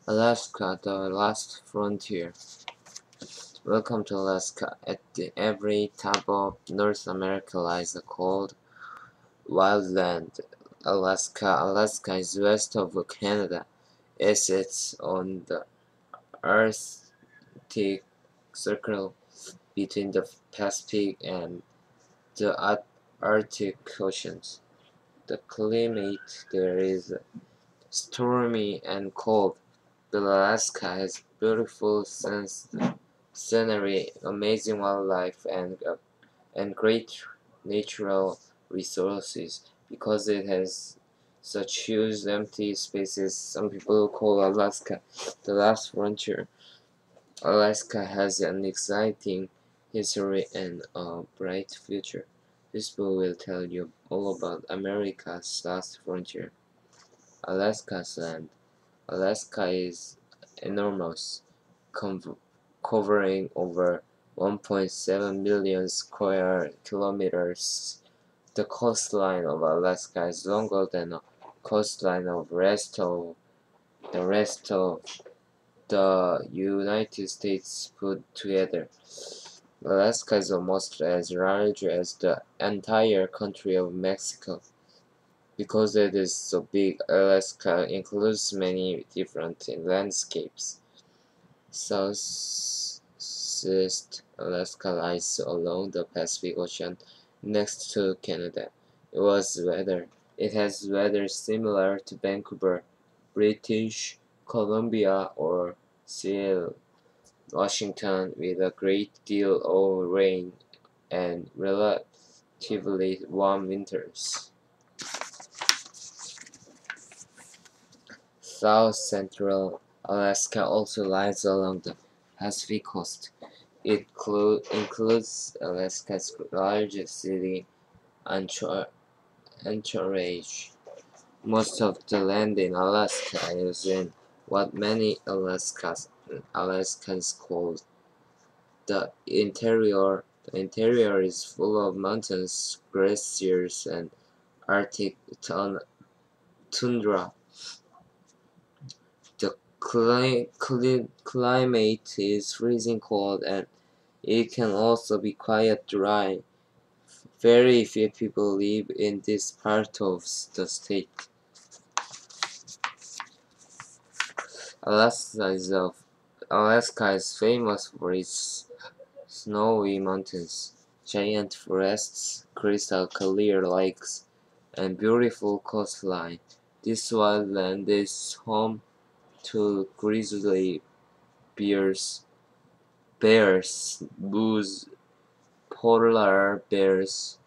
Alaska, the last frontier. Welcome to Alaska. At the every top of North America lies a cold, wild land. Alaska is west of Canada. It sits on the Arctic Circle between the Pacific and the Arctic Oceans. The climate there is stormy and cold, but Alaska has beautiful scenery, amazing wildlife, and great natural resources. Because it has such huge empty spaces, some people call Alaska the last frontier. Alaska has an exciting history and a bright future. This book will tell you all about America's last frontier. Alaska's land. Alaska is enormous, covering over 1.7 million square kilometers. The coastline of Alaska is longer than the coastline of the rest of the United States put together. Alaska is almost as large as the entire country of Mexico. Because it is so big, Alaska includes many different landscapes. Southeast Alaska lies along the Pacific Ocean next to Canada. It has weather similar to Vancouver, British Columbia, or Seattle, Washington, with a great deal of rain and relatively warm winters. South-central Alaska also lies along the Pacific coast. It includes Alaska's largest city, Anchorage. Most of the land in Alaska is in what many Alaskans call the interior. The interior is full of mountains, glaciers, and Arctic tundra. The climate is freezing cold, and it can also be quite dry. Very few people live in this part of the state. Alaska is famous for its snowy mountains, giant forests, crystal clear lakes, and beautiful coastline. This wildland is home to grizzly bears, moose, polar bears,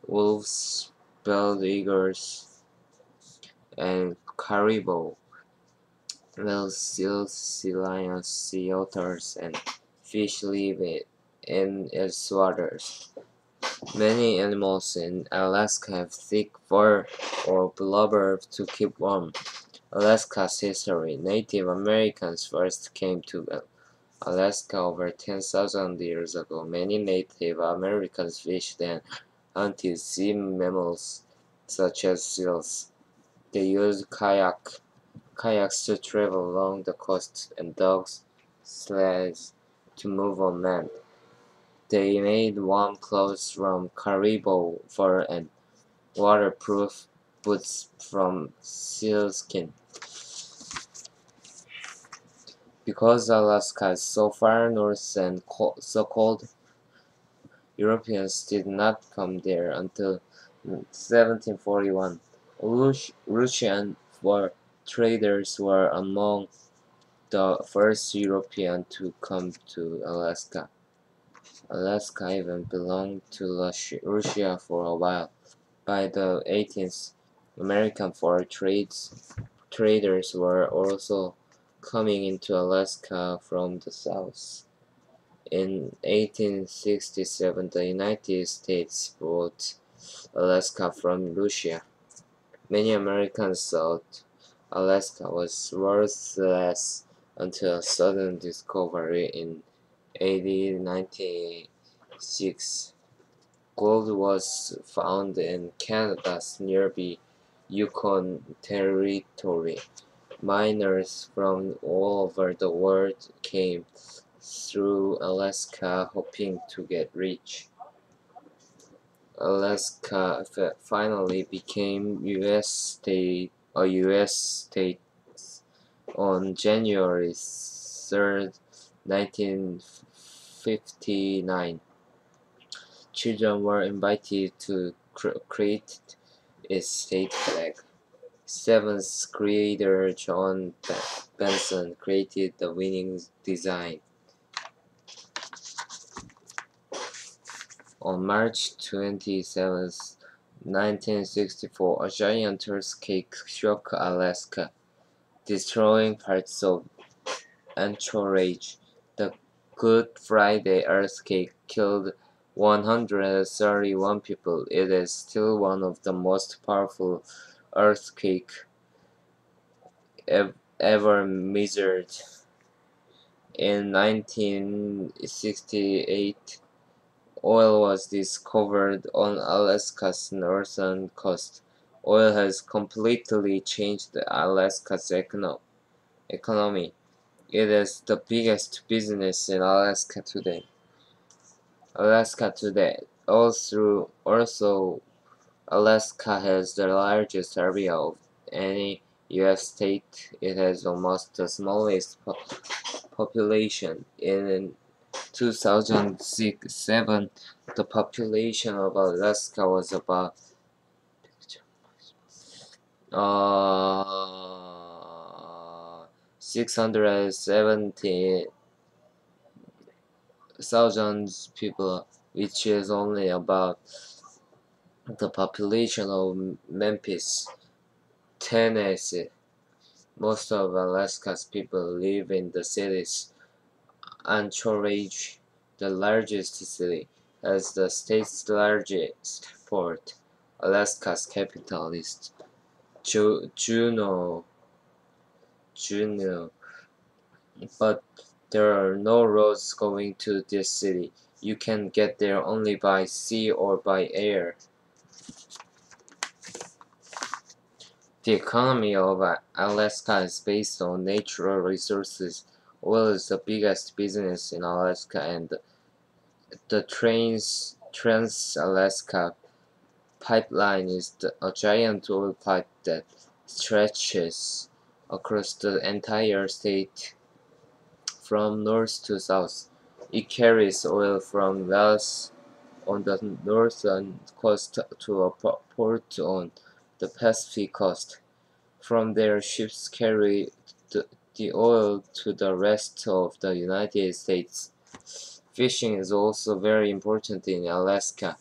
wolves, bald eagles, and caribou, while seals, sea lions, sea otters, and fish live in its waters. Many animals in Alaska have thick fur or blubber to keep warm. Alaska's history. Native Americans first came to Alaska over 10,000 years ago. Many Native Americans fished and hunted sea mammals such as seals. They used kayaks to travel along the coast and dogs, sleds to move on land. They made warm clothes from caribou fur and waterproof boots from sealskin. Because Alaska is so far north and so cold, Europeans did not come there until 1741. Russian traders were among the first Europeans to come to Alaska. Alaska even belonged to Russia for a while. By the 18th, American fur traders were also coming into Alaska from the south. In 1867, the United States bought Alaska from Russia. Many Americans thought Alaska was worthless until a sudden discovery in 1896. Gold was found in Canada's nearby Yukon Territory. Miners from all over the world came through Alaska hoping to get rich. Alaska finally became a U.S. state on January 3rd, 1959. Children were invited to create its state flag. Seventh grader John Benson created the winning design. On March 27th, 1964, a giant earthquake shook Alaska, destroying parts of Anchorage. The Good Friday earthquake killed 131 people. It is still one of the most powerful earthquakes ever measured. In 1968, oil was discovered on Alaska's northern coast. Oil has completely changed Alaska's economy. It is the biggest business in Alaska today. Also, Alaska has the largest area of any U.S. state. It has almost the smallest population. In 2007, the population of Alaska was about 670,000 people, which is only about the population of Memphis, Tennessee. Most of Alaska's people live in the cities. Anchorage, the largest city, has the state's largest port. Alaska's capital is Juneau, but there are no roads going to this city. You can get there only by sea or by air. The economy of Alaska is based on natural resources. Oil is the biggest business in Alaska, and the Trans-Alaska Pipeline is a giant oil pipe that stretches across the entire state from north to south. It carries oil from wells on the northern coast to a port on the Pacific coast. From there, ships carry the oil to the rest of the United States. Fishing is also very important in Alaska.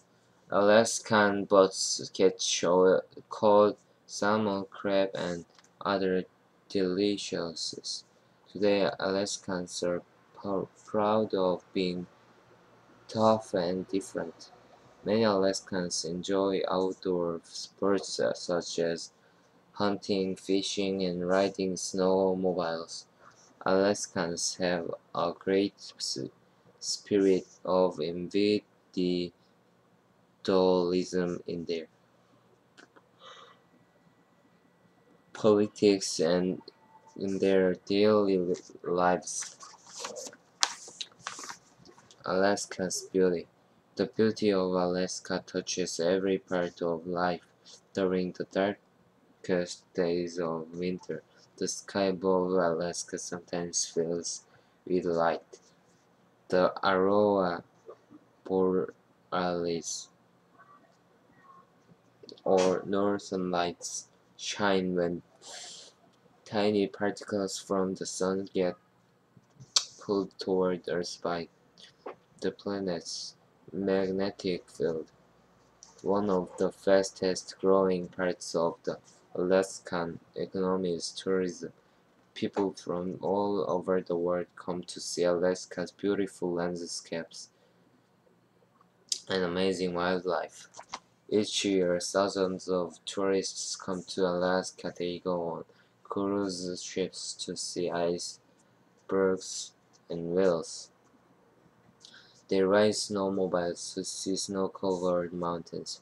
Alaskan boats catch oil, cod, salmon, crab, and other delicious. Today, Alaskans are proud of being tough and different. Many Alaskans enjoy outdoor sports such as hunting, fishing, and riding snowmobiles. Alaskans have a great spirit of individualism in their politics and in their daily lives. Alaska's beauty. The beauty of Alaska touches every part of life. During the darkest days of winter, the sky above Alaska sometimes fills with light. The aurora borealis, or northern lights, shine when tiny particles from the sun get pulled toward Earth by the planet's magnetic field. One of the fastest growing parts of the Alaskan economy is tourism. People from all over the world come to see Alaska's beautiful landscapes and amazing wildlife. Each year, thousands of tourists come to Alaska. They go on cruise ships to see icebergs and whales. They ride snowmobiles to see snow-covered mountains.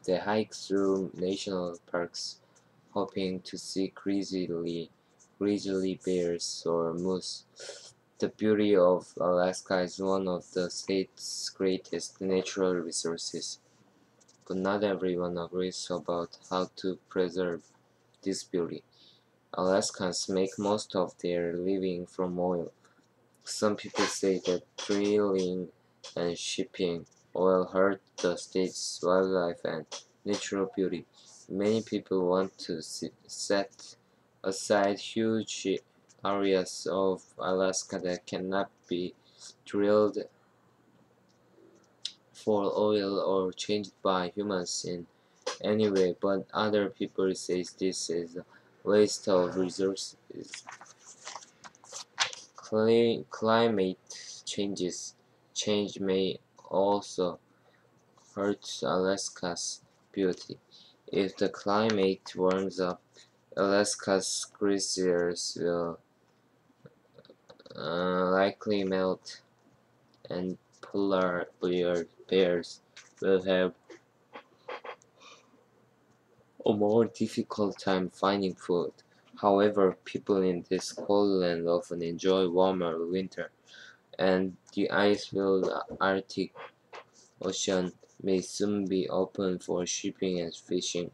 They hike through national parks hoping to see grizzly bears or moose. The beauty of Alaska is one of the state's greatest natural resources, but not everyone agrees about how to preserve this beauty. Alaskans make most of their living from oil. Some people say that drilling and shipping oil hurt the state's wildlife and natural beauty. Many people want to set aside huge areas of Alaska that cannot be drilled for oil or changed by humans in any way, but other people say this is a waste of resources. Climate change may also hurt Alaska's beauty. If the climate warms up, Alaska's glaciers will likely melt, and polar bears will have a more difficult time finding food. However, people in this cold land often enjoy warmer winter, and the ice-filled Arctic Ocean may soon be open for shipping and fishing.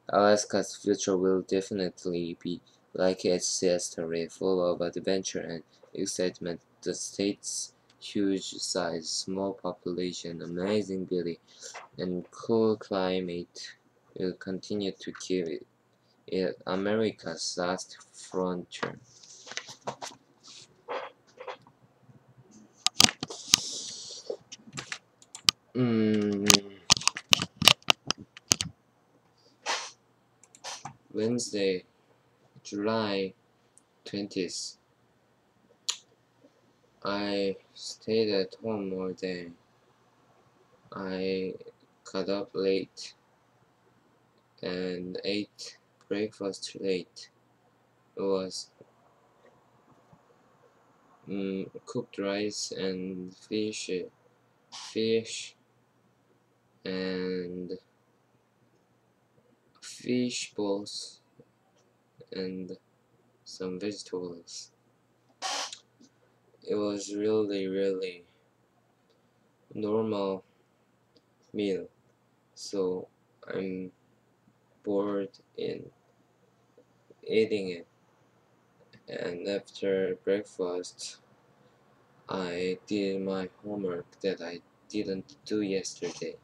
Alaska's future will definitely be like its history, full of adventure and excitement. The state's huge size, small population, amazing beauty, and cool climate will continue to keep it America's last frontier. Wednesday, July 20th. I stayed at home all day. I got up late and ate breakfast late. It was cooked rice and fish and fish balls and some vegetables. It was really normal meal, so I'm bored in eating it. And after breakfast, I did my homework that I didn't do yesterday.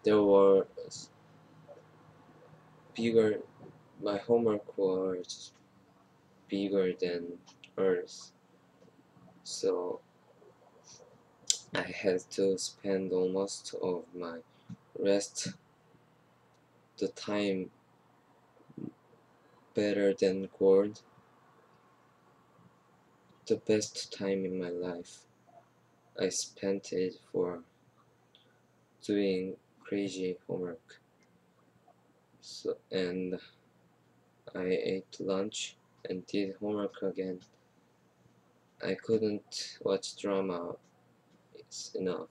There was bigger, my homework was bigger than Earth, so I had to spend almost of my rest the time better than gold, the best time in my life. I spent it for doing crazy homework. And I ate lunch and did homework again. I couldn't watch drama. It's enough.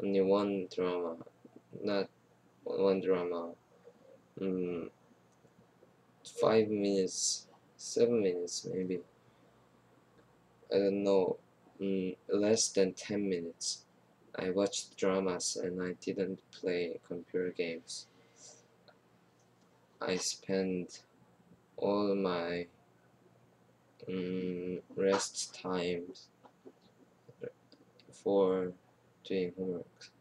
Only one drama, not one drama. 5 minutes, 7 minutes maybe. I don't know. Less than 10 minutes. I watched dramas and I didn't play computer games. I spent all my rest times for doing homework.